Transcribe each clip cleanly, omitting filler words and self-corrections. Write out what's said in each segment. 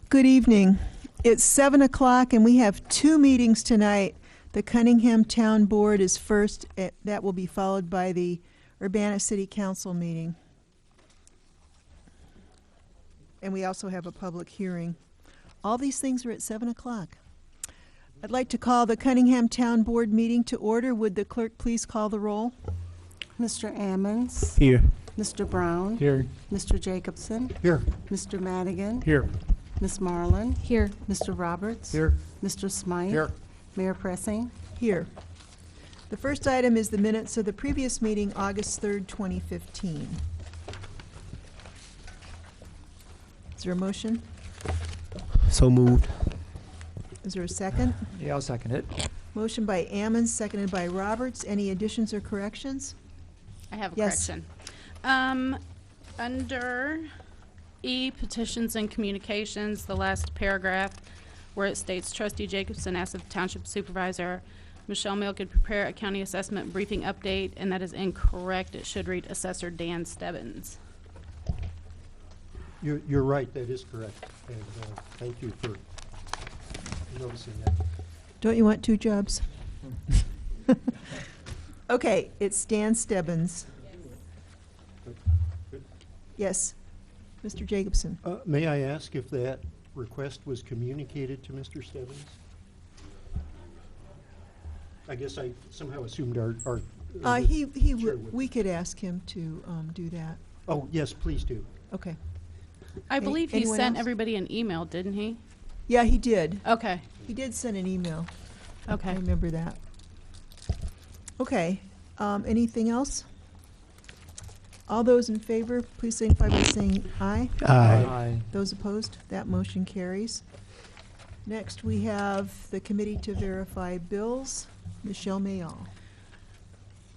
Good evening. It's 7 o'clock and we have two meetings tonight. The Cunningham Town Board is first. That will be followed by the Urbana City Council meeting. And we also have a public hearing. All these things are at 7 o'clock. I'd like to call the Cunningham Town Board meeting to order. Would the clerk please call the roll? Mr. Ammons. Here. Mr. Brown. Here. Mr. Jacobson. Here. Mr. Madigan. Here. Ms. Marlin. Here. Mr. Roberts. Here. Mr. Smythe. Here. Mayor Pressing. Here. The first item is the minutes of the previous meeting, August 3rd, 2015. Is there a motion? So moved. Is there a second? Yeah, I'll second it. Motion by Ammons, seconded by Roberts. Any additions or corrections? I have a Yes. correction. Under E, petitions and communications, the last paragraph where it states Trustee Jacobson asked the Township Supervisor Michelle Mill could prepare a county assessment briefing update, and that is incorrect. It should read Assessor Dan Stebbins. You're right, that is correct, and thank you for noticing that. Don't you want two jobs? Okay, it's Dan Stebbins. Yes. Mr. Jacobson. May I ask if that request was communicated to Mr. Stebbins? I guess I somehow assumed our We could ask him to do that. Oh, yes, please do. Okay. I believe he anyone sent else? everybody an email, didn't he? Yeah, he did. Okay. He did send an email. I Okay. remember that. Okay. Anything else? All those in favor, please signify by saying aye. Aye. Those opposed, that motion carries. Next, we have the committee to verify bills. Michelle Mayall.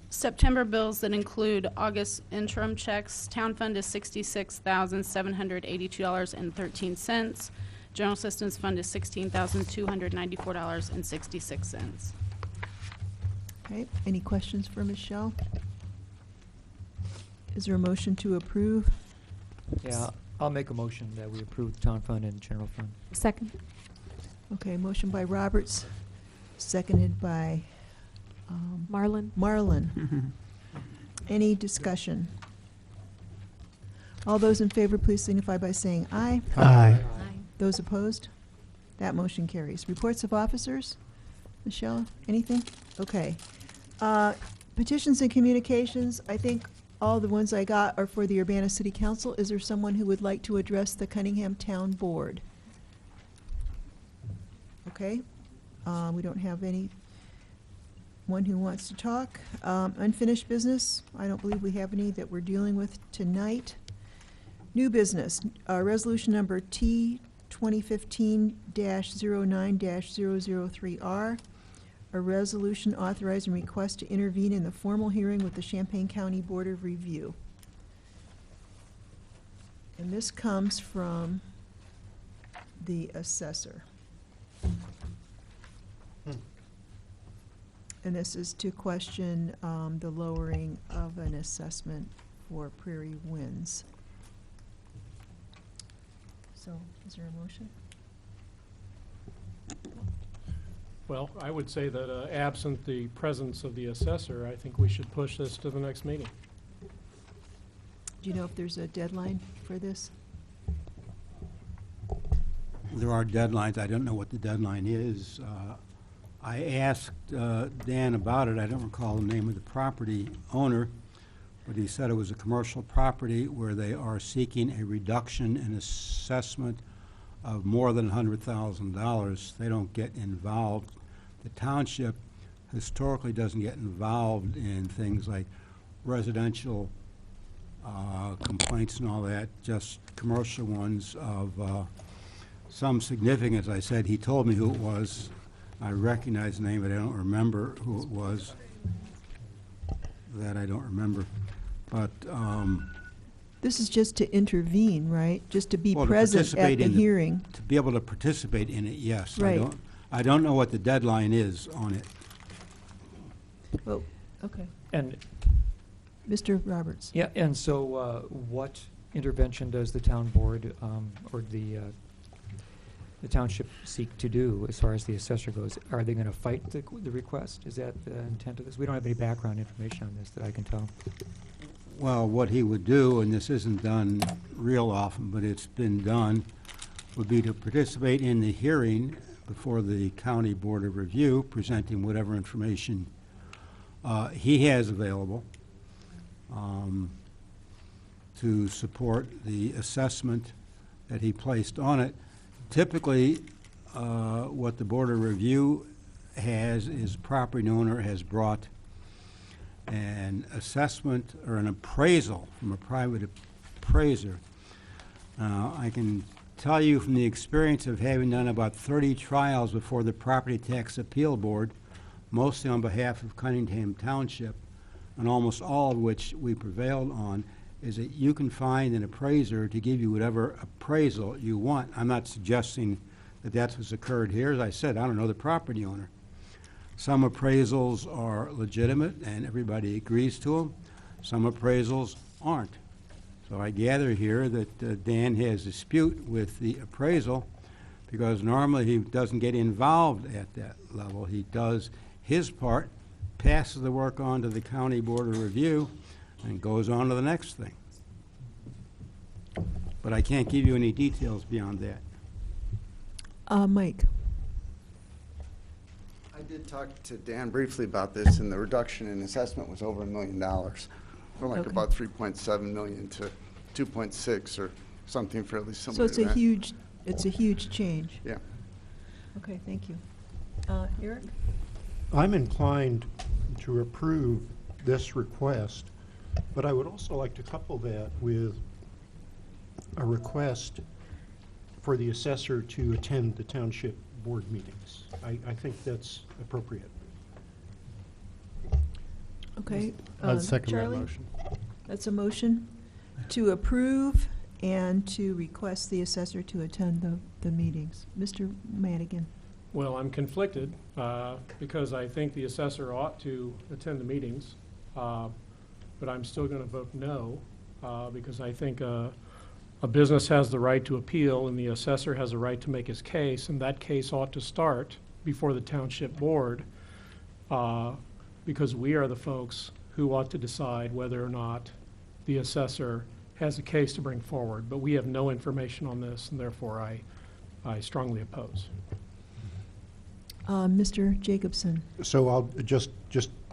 September bills that include August interim checks. Town fund is $66,782.13. General assistance fund is $16,294.66. Okay, any questions for Michelle? Is there a motion to approve? Yeah, I'll make a motion that we approve the town fund and general fund. Second. Okay, motion by Roberts, seconded by Marlin. Any discussion? All those in favor, please signify by saying aye. Aye. Those opposed? That motion carries. Reports of officers? Michelle, anything? Okay. Petitions and communications, I think all the ones I got are for the Urbana City Council. Is there someone who would like to address the Cunningham Town Board? Okay. We don't have anyone who wants to talk. Unfinished business, I don't believe we have any that we're dealing with tonight. New business, resolution number T 2015-09-003R, a resolution authorizing request to intervene in the formal hearing with the Champaign County Board of Review. And this comes from the assessor. And this is to question the lowering of an assessment for Prairie Winds. So, is there a motion? Well, I would say that absent the presence of the assessor, I think we should push this to the next meeting. Do you know if there's a deadline for this? There are deadlines. I don't know what the deadline is. I asked Dan about it. I don't recall the name of the property owner, but he said it was a commercial property where they are seeking a reduction in assessment of more than $100,000. They don't get involved. The township historically doesn't get involved in things like residential complaints and all that, just commercial ones of some significance. I said, he told me who it was. I recognize the name, but I don't remember who it was. That I don't remember. But This is just to intervene, right? Just to be well, to present at participate the in hearing. to be able to participate in it, yes. Right. I don't know what the deadline is on it. Oh, okay. And Mr. Roberts. yeah, and so what intervention does the town board or the the township seek to do as far as the assessor goes? Are they going to fight the request? Is that the intent of this? We don't have any background information on this that I can tell. Well, what he would do, and this isn't done real often, but it's been done, would be to participate in the hearing before the County Board of Review, presenting whatever information he has available to support the assessment that he placed on it. Typically, what the Board of Review has is property owner has brought an assessment or an appraisal from a private appraiser. I can tell you from the experience of having done about 30 trials before the Property Tax Appeal Board, mostly on behalf of Cunningham Township, and almost all of which we prevailed on, is that you can find an appraiser to give you whatever appraisal you want. I'm not suggesting that that's what's occurred here. As I said, I don't know the property owner. Some appraisals are legitimate and everybody agrees to them. Some appraisals aren't. So I gather here that Dan has a dispute with the appraisal because normally he doesn't get involved at that level. He does his part, passes the work on to the County Board of Review, and goes on to the next thing. But I can't give you any details beyond that. Mike? I did talk to Dan briefly about this, and the reduction in assessment was over $1 million. From like Okay. about 3.7 million to 2.6 or something fairly So similar it's to a that. huge change. Yeah. Okay, thank you. Eric? I'm inclined to approve this request, but I would also like to couple that with a request for the assessor to attend the township board meetings. I think that's appropriate. Okay. I'd second that Charlie? motion. That's a motion to approve and to request the assessor to attend the meetings. Mr. Madigan? Well, I'm conflicted because I think the assessor ought to attend the meetings, but I'm still going to vote no because I think a business has the right to appeal and the assessor has a right to make his case, and that case ought to start before the township board because we are the folks who ought to decide whether or not the assessor has a case to bring forward. But we have no information on this, and therefore I strongly oppose. Mr. Jacobson? So I'll just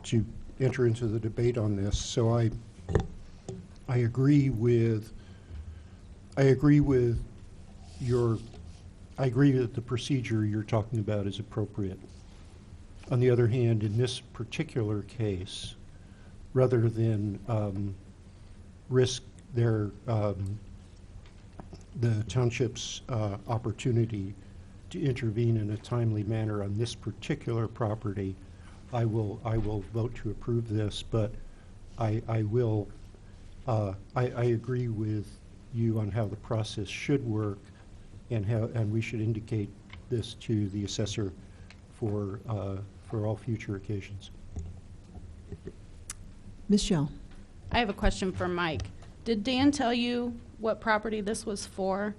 to enter into the debate on this. So I agree with that the procedure you're talking about is appropriate. On the other hand, in this particular case, rather than risk the township's opportunity to intervene in a timely manner on this particular property, I will vote to approve this, but I agree with you on how the process should work and we should indicate this to the assessor for all future occasions. Ms. Shell? I have a question for Mike. Did Dan tell you what property this was for?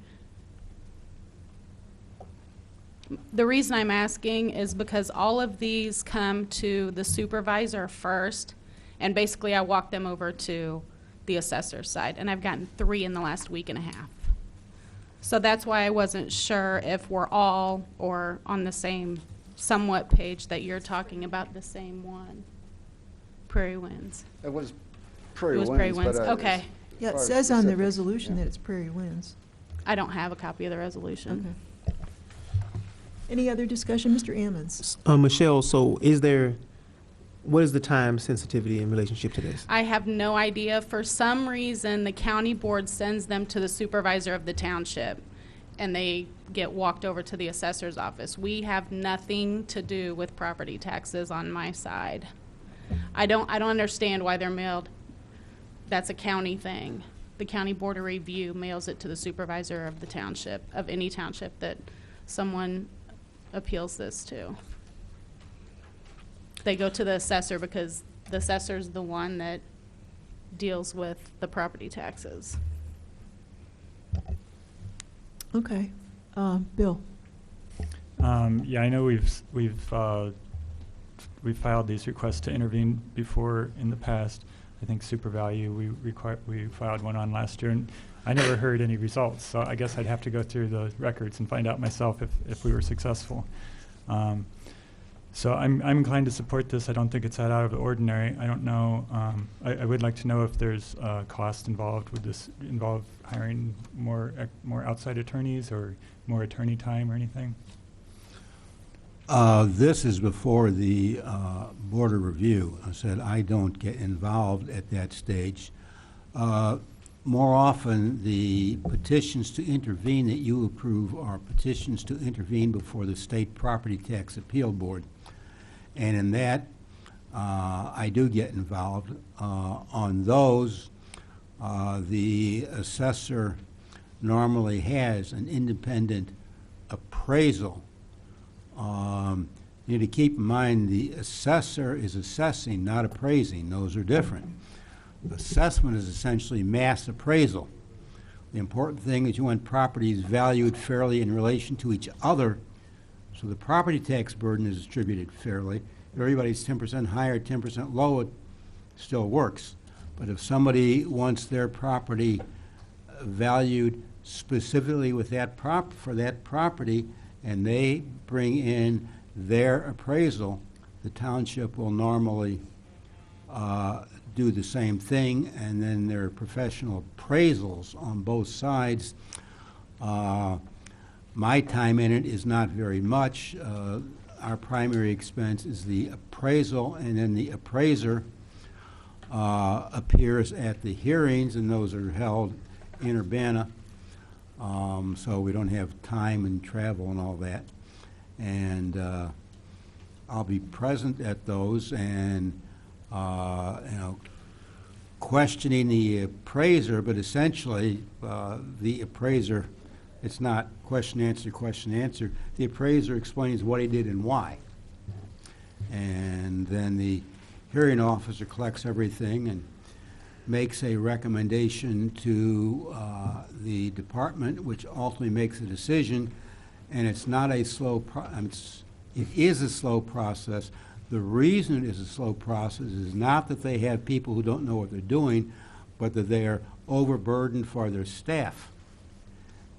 The reason I'm asking is because all of these come to the supervisor first, and basically I walk them over to the assessor's side, and I've gotten 3 in the last week and a half. So that's why I wasn't sure if we're all or on the same somewhat page that you're talking about the same one. Prairie Winds. It was Prairie It was Winds. Prairie Winds, but, okay. Yeah, as it far as says on the specifics, resolution yeah. that it's Prairie Winds. I don't have a copy of the resolution. Okay. Any other discussion? Mr. Ammons? Michelle, so what is the time sensitivity in relationship to this? I have no idea. For some reason, the county board sends them to the supervisor of the township, and they get walked over to the assessor's office. We have nothing to do with property taxes on my side. I don't understand why they're mailed. That's a county thing. The county board of review mails it to the supervisor of the township, of any township that someone appeals this to. They go to the assessor because the assessor's the one that deals with the property taxes. Okay. Bill? Yeah, I know we've filed these requests to intervene before in the past. I think Super Value, we filed one on last year, and I never heard any results, so I guess I'd have to go through the records and find out myself if we were successful. So I'm inclined to support this. I don't think it's that out of the ordinary. I don't know. I would like to know if there's cost involved. Would this involve hiring more outside attorneys or more attorney time or anything? This is before the Board of Review. I said I don't get involved at that stage. More often, the petitions to intervene that you approve are petitions to intervene before the State Property Tax Appeal Board. And in that, I do get involved. On those, the assessor normally has an independent appraisal. You need to keep in mind the assessor is assessing, not appraising. Those are different. Assessment is essentially mass appraisal. The important thing is you want properties valued fairly in relation to each other, so the property tax burden is distributed fairly. If everybody's 10% higher, 10% lower, it still works. But if somebody wants their property valued specifically with that for that property, and they bring in their appraisal, the township will normally do the same thing, and then there are professional appraisals on both sides. My time in it is not very much. Our primary expense is the appraisal, and then the appraiser appears at the hearings, and those are held in Urbana, so we don't have time and travel and all that. And I'll be present at those, and questioning the appraiser, but essentially the appraiser, it's not question, answer. The appraiser explains what he did and why. And then the hearing officer collects everything and makes a recommendation to the department, which ultimately makes a decision. And it's not a slow it is a slow process. The reason it is a slow process is not that they have people who don't know what they're doing, but that they are overburdened for their staff.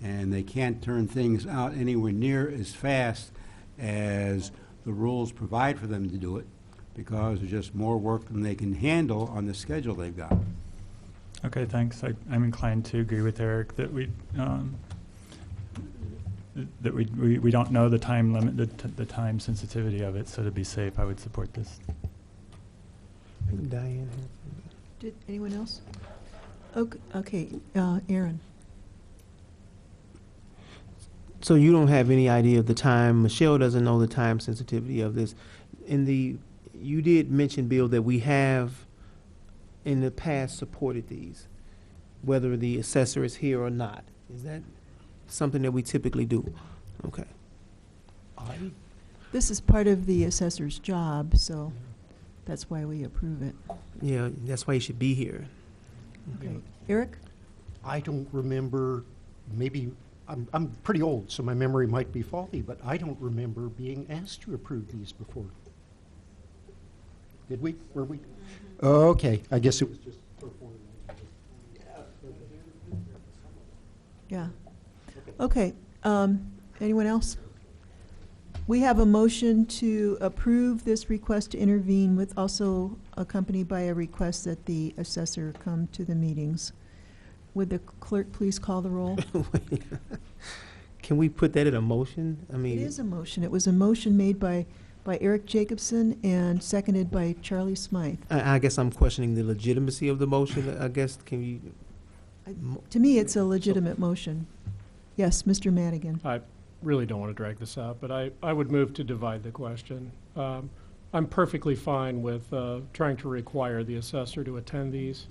And they can't turn things out anywhere near as fast as the rules provide for them to do it, because there's just more work than they can handle on the schedule they've got. Okay, thanks. I'm inclined to agree with Eric that we don't know the time limit, the time sensitivity of it, so to be safe, I would support this. Diane. Did anyone else? Okay, Aaron. So you don't have any idea of the time, Michelle doesn't know the time sensitivity of this. You did mention, Bill, that we have in the past supported these, whether the assessor is here or not. Is that something that we typically do? Okay. This is part of the assessor's job, so that's why we approve it. Yeah, that's why you should be here. Okay. Eric? I don't remember, maybe, I'm pretty old, so my memory might be faulty, but I don't remember being asked to approve these before. Did we? Were we? Okay, I guess it was just for Yeah. Okay. Anyone else? We have a motion to approve this request to intervene, with also accompanied by a request that the assessor come to the meetings. Would the clerk please call the roll? Can we put that in a motion? I mean, It is a motion. It was a motion made by Eric Jacobson and seconded by Charlie Smythe. I guess I'm questioning the legitimacy of the motion. I guess, can you? To me, it's a legitimate motion. Yes, Mr. Madigan. I really don't want to drag this out, but I would move to divide the question. I'm perfectly fine with trying to require the assessor to attend these,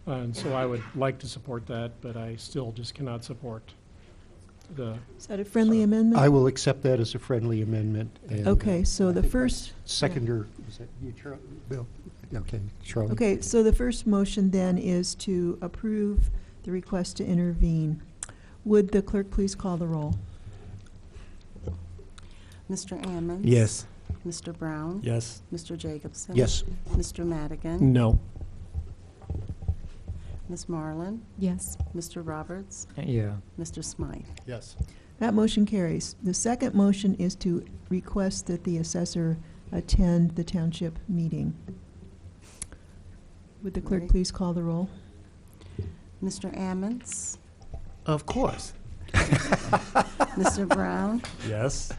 and so I would like to support that, but I still just cannot support the... Is that a friendly amendment? I will accept that as a friendly amendment. And, Okay, so the first... Seconder, is that you, Charlie? Bill? Okay, Charlie. Okay, so the first motion then is to approve the request to intervene. Would the clerk please call the roll? Mr. Ammons? Yes. Mr. Brown? Yes. Mr. Jacobson? Yes. Mr. Madigan? No. Ms. Marlin? Yes. Mr. Roberts? Yeah. Mr. Smythe? Yes. That motion carries. The second motion is to request that the assessor attend the township meeting. Would the clerk Right. please call the roll? Mr. Ammons? Of course. Mr. Brown? Yes.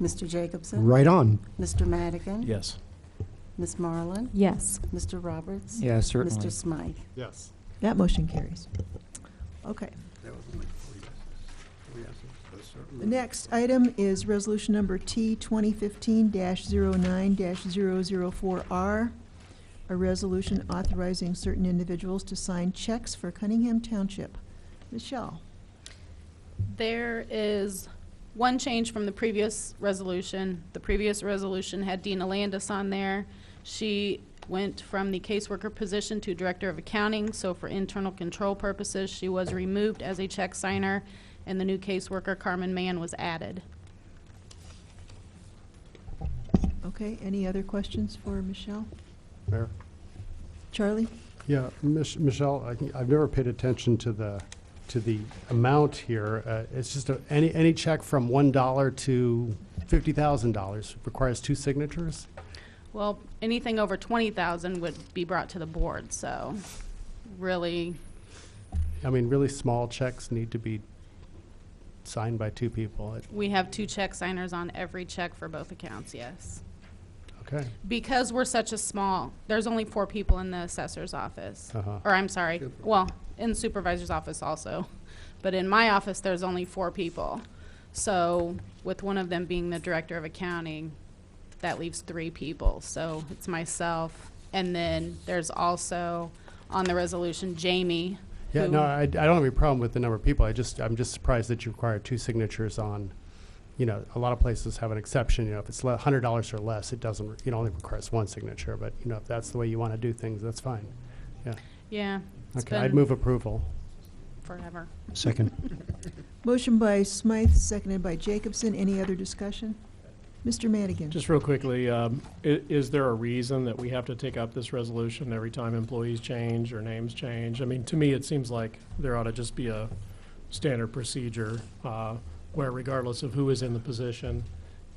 Mr. Jacobson? Right on. Mr. Madigan? Yes. Ms. Marlin? Yes. Mr. Roberts? Yeah, certainly. Mr. Smythe? Yes. That motion carries. Okay. The next item is resolution number T 2015-09-004R, a resolution authorizing certain individuals to sign checks for Cunningham Township. Michelle? There is one change from the previous resolution. The previous resolution had Dina Landis on there. She went from the caseworker position to director of accounting, so for internal control purposes, she was removed as a check signer, and the new caseworker, Carmen Mann, was added. Okay, any other questions for Michelle? Mayor? Charlie? Yeah, Michelle, I've never paid attention to the amount here. It's just any check from $1 to $50,000 requires 2 signatures? Well, anything over 20,000 would be brought to the board, so really, I mean, really small checks need to be signed by 2 people. we have 2 check signers on every check for both accounts, yes. Okay. Because we're such a small, there's only 4 people in the assessor's office. Uh-huh. Or I'm sorry, well, in the supervisor's office also. But in my office, there's only 4 people. So with one of them being the director of accounting, that leaves 3 people. So it's myself, and then there's also on the resolution, Jamie. Yeah, who- no, I don't have any problem with the number of people. I'm just surprised that you require 2 signatures on, a lot of places have an exception. If it's $100 or less, it only requires 1 signature. But, if that's the way you want to do things, that's fine. Yeah. Yeah. It's Okay, I'd been move approval. forever. Second. Motion by Smythe, seconded by Jacobson. Any other discussion? Mr. Madigan? Just real quickly, is there a reason that we have to take up this resolution every time employees change or names change? I mean, to me, it seems like there ought to just be a standard procedure where regardless of who is in the position,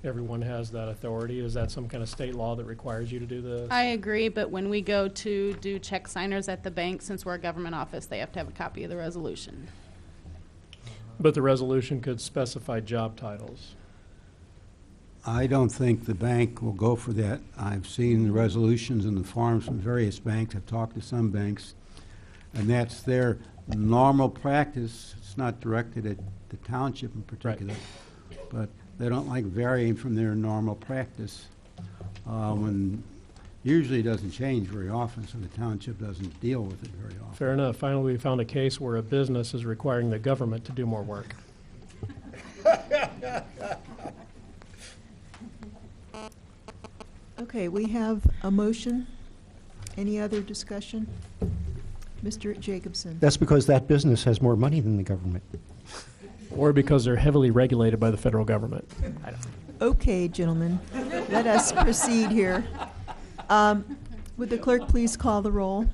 everyone has that authority. Is that some kind of state law that requires you to do this? I agree, but when we go to do check signers at the bank, since we're a government office, they have to have a copy of the resolution. But the resolution could specify job titles. I don't think the bank will go for that. I've seen the resolutions and the forms from various banks. I've talked to some banks, and that's their normal practice. It's not directed at the township in particular, but they don't like varying from their normal practice. When usually it doesn't change very often, so the township doesn't deal with it very often. Fair enough. Finally, we found a case where a business is requiring the government to do more work. Okay, we have a motion. Any other discussion? Mr. Jacobson? That's because that business has more money than the government. Or because they're heavily regulated by the federal government. Okay, gentlemen, let us proceed here. Would the clerk please call the roll?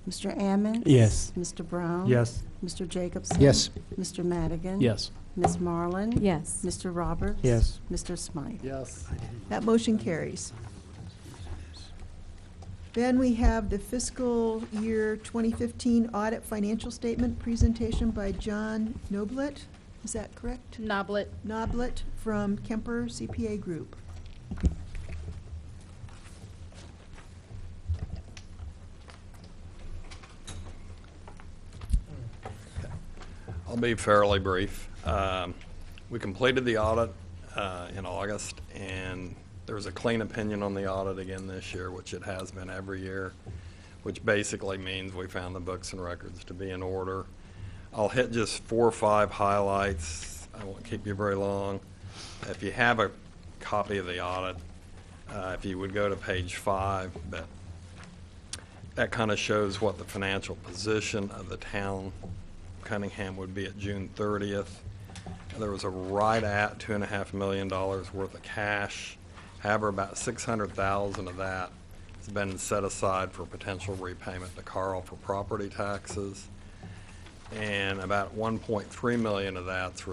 Mr. Ammons? Yes. Mr. Brown? Yes. Mr. Jacobson? Yes. Mr. Madigan? Yes. Ms. Marlin? Yes. Mr. Roberts? Yes. Mr. Smythe? Yes. That motion carries. Then we have the fiscal year 2015 audit financial statement presentation by John Noblet. Is that correct? Noblet. Noblet from Kemper CPA Group. I'll be fairly brief. We completed the audit in August, and there was a clean opinion on the audit again this year, which it has been every year, which basically means we found the books and records to be in order. I'll hit just 4 or 5 highlights. I won't keep you very long. If you have a copy of the audit, if you would go to page 5, that kind of shows what the financial position of the town Cunningham would be at June 30th. There was a right at $2.5 million worth of cash. However, about $600,000 of that has been set aside for potential repayment to Carl for property taxes. And about $1.3 million of that's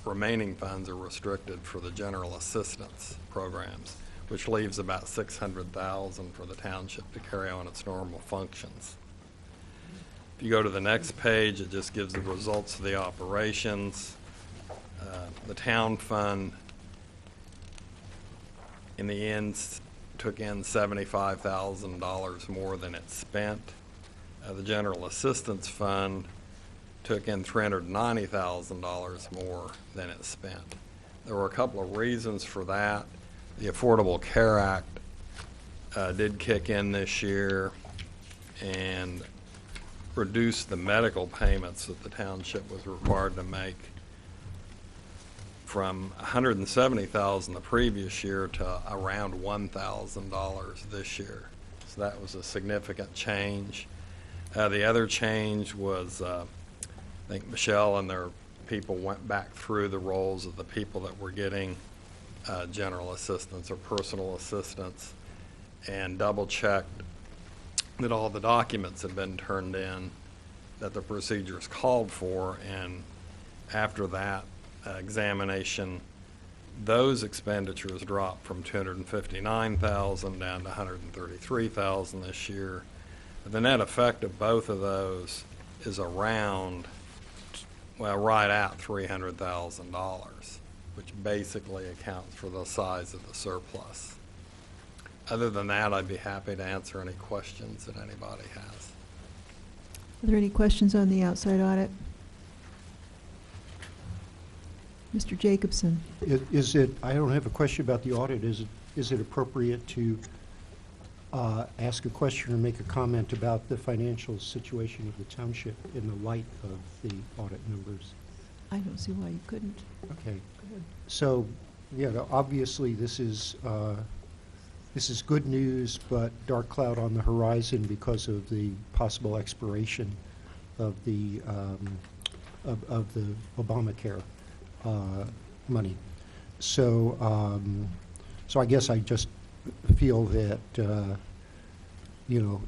remaining funds are restricted for the general assistance programs, which leaves about $600,000 for the township to carry on its normal functions. If you go to the next page, it just gives the results of the operations. The town fund, in the end, took in $75,000 more than it spent. The general assistance fund took in $390,000 more than it spent. There were a couple of reasons for that. The Affordable Care Act did kick in this year and reduced the medical payments that the township was required to make from $170,000 the previous year to around $1,000 this year. So that was a significant change. The other change was, I think Michelle and their people went back through the roles of the people that were getting general assistance or personal assistance and double-checked that all the documents had been turned in that the procedures called for, and after that examination, those expenditures dropped from $259,000 down to $133,000 this year. The net effect of both of those is around, well, right at $300,000, which basically accounts for the size of the surplus. Other than that, I'd be happy to answer any questions that anybody has. Are there any questions on the outside audit? Mr. Jacobson. Is it, I don't have a question about the audit. Is it appropriate to ask a question or make a comment about the financial situation of the township in the light of the audit numbers? I don't see why you couldn't. Okay. So, yeah, obviously this is good news, but dark cloud on the horizon because of the possible expiration of the Obamacare money. So, so I guess I just feel that you know,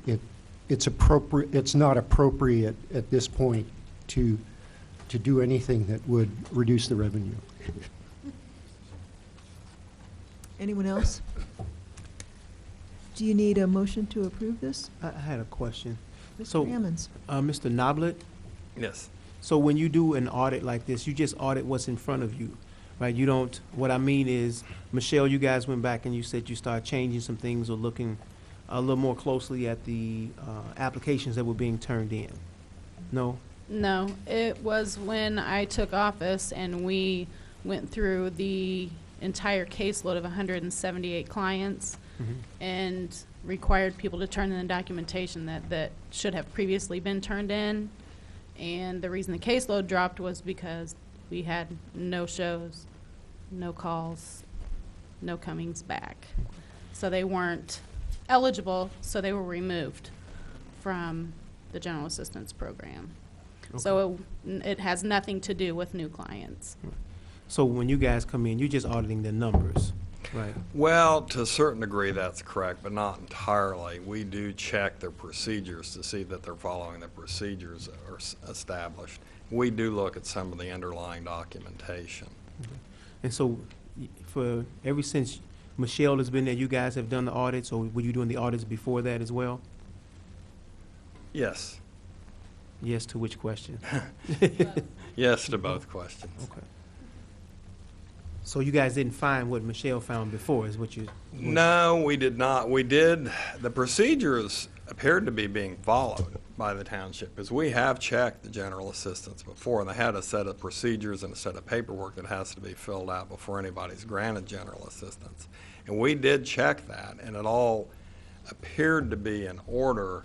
it's appropriate. It's not appropriate at this point to do anything that would reduce the revenue. Anyone else? Do you need a motion to approve this? I had a question. Mr. So, Hammonds? Mr. Noblet, Yes. so when you do an audit like this, you just audit what's in front of you, right? You don't, what I mean is, Michelle, you guys went back and you said you started changing some things or looking a little more closely at the applications that were being turned in. No? No, it was when I took office and we went through the entire caseload of 178 clients and required people to turn in the documentation that should have previously been turned in. And the reason the caseload dropped was because we had no shows, no calls, no comings back. So they weren't eligible, so they were removed from the general assistance program. Okay. So it has nothing to do with new clients. So when you guys come in, you're just auditing the numbers, right? Well, to a certain degree, that's correct, but not entirely. We do check their procedures to see that they're following the procedures that are established. We do look at some of the underlying documentation. And so for ever since Michelle has been there, you guys have done the audits, or were you doing the audits before that as well? Yes. Yes to which question? Yes to both questions. Okay. So you guys didn't find what Michelle found before, is what you? No, we did not. We did, the procedures appeared to be being followed by the township, because we have checked the general assistance before, and they had a set of procedures and a set of paperwork that has to be filled out before anybody's granted general assistance. And we did check that, and it all appeared to be in order.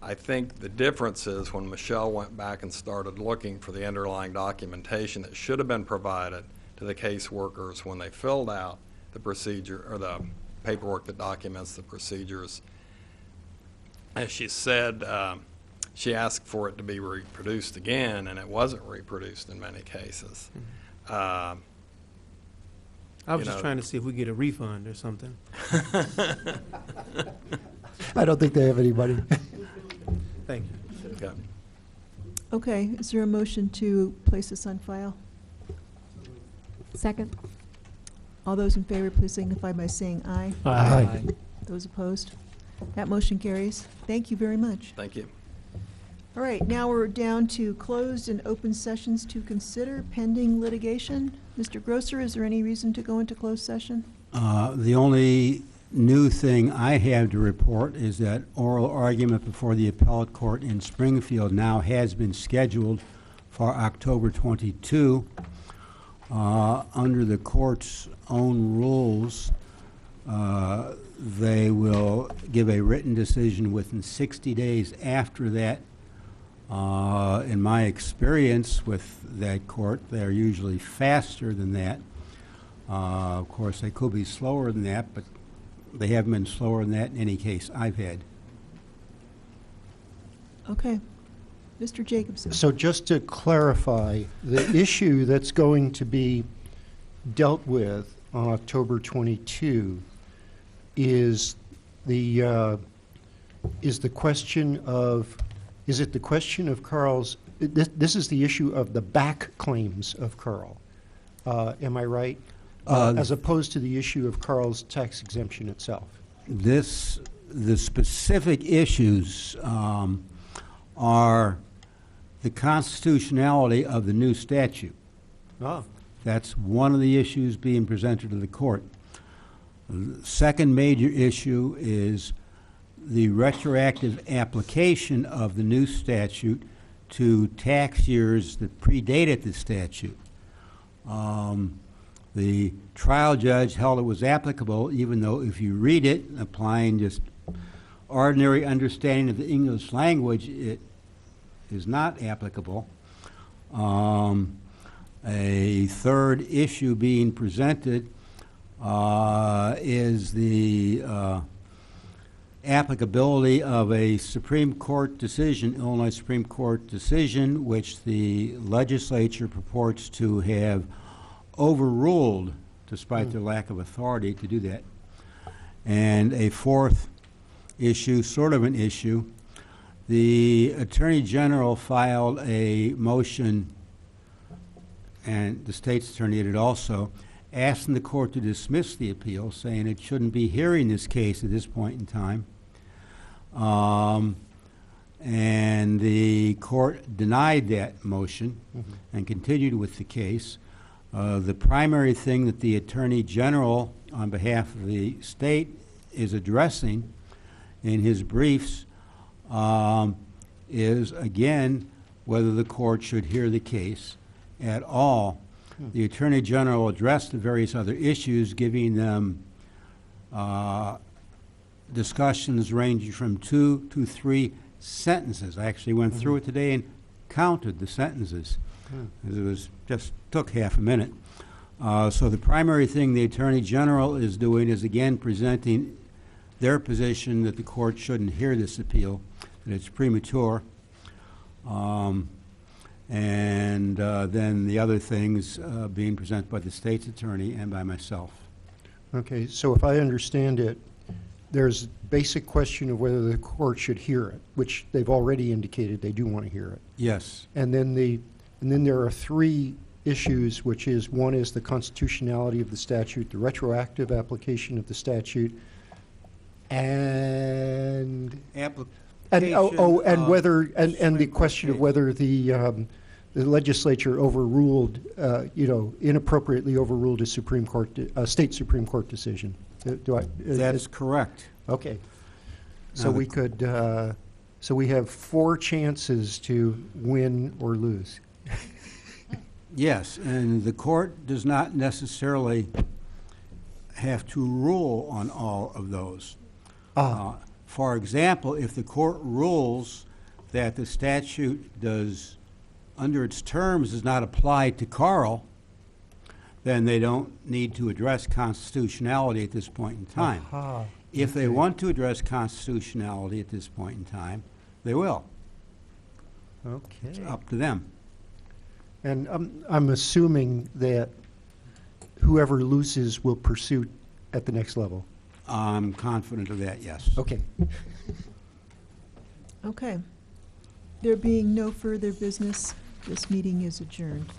I think the difference is when Michelle went back and started looking for the underlying documentation that should have been provided to the caseworkers when they filled out the procedure or the paperwork that documents the procedures. As she said, she asked for it to be reproduced again, and it wasn't reproduced in many cases. I was just trying to see if we get a refund or something. I don't think they have anybody. Thank you. Okay. Okay, is there a motion to place this on file? Second. All those in favor, please signify by saying aye. Aye. Those opposed? That motion carries. Thank you very much. Thank you. All right, now we're down to closed and open sessions to consider pending litigation. Mr. Grosser, is there any reason to go into closed session? The only new thing I have to report is that oral argument before the appellate court in Springfield now has been scheduled for October 22. Under the court's own rules, they will give a written decision within 60 days after that. In my experience with that court, they're usually faster than that. Of course, they could be slower than that, but they haven't been slower than that in any case I've had. Okay. Mr. Jacobson. So just to clarify, the issue that's going to be dealt with on October 22 is the question of, is it the question of Carl's, this is the issue of the back claims of Carl. Am I right? As opposed to the issue of Carl's tax exemption itself. The specific issues are the constitutionality of the new statute. That's one of the issues being presented to the court. The second major issue is the retroactive application of the new statute to tax years that predated the statute. The trial judge held it was applicable, even though if you read it, applying just ordinary understanding of the English language, it is not applicable. A third issue being presented is the applicability of a Supreme Court decision, Illinois Supreme Court decision, which the legislature purports to have overruled, despite their lack of authority to do that. And a fourth issue, sort of an issue, the Attorney General filed a motion, and the state's attorney did also, asking the court to dismiss the appeal, saying it shouldn't be hearing this case at this point in time. And the court denied that motion and continued with the case. The primary thing that the Attorney General, on behalf of the state, is addressing in his briefs is, again, whether the court should hear the case at all. The Attorney General addressed the various other issues, giving them discussions ranging from 2 to 3 sentences. I actually went through it today and counted the sentences. It was just took half a minute. So the primary thing the Attorney General is doing is, again, presenting their position that the court shouldn't hear this appeal, that it's premature. And then the other things being presented by the state's attorney and by myself. Okay, so if I understand it, there's a basic question of whether the court should hear it, which they've already indicated they do want to hear it. Yes. And then there are 3 issues, which is, one is the constitutionality of the statute, the retroactive application of the statute, and whether the question of whether the legislature overruled, inappropriately overruled a state Supreme Court decision. That's correct. Okay. So we could. So we have 4 chances to win or lose. Yes, and the court does not necessarily have to rule on all of those. For example, if the court rules that the statute does, under its terms, does not apply to Carl, then they don't need to address constitutionality at this point in time. If they want to address constitutionality at this point in time, they will. It's Okay. up to them. And I'm assuming that whoever loses will pursue at the next level. I'm confident of that, yes. Okay. Okay. There being no further business, this meeting is adjourned.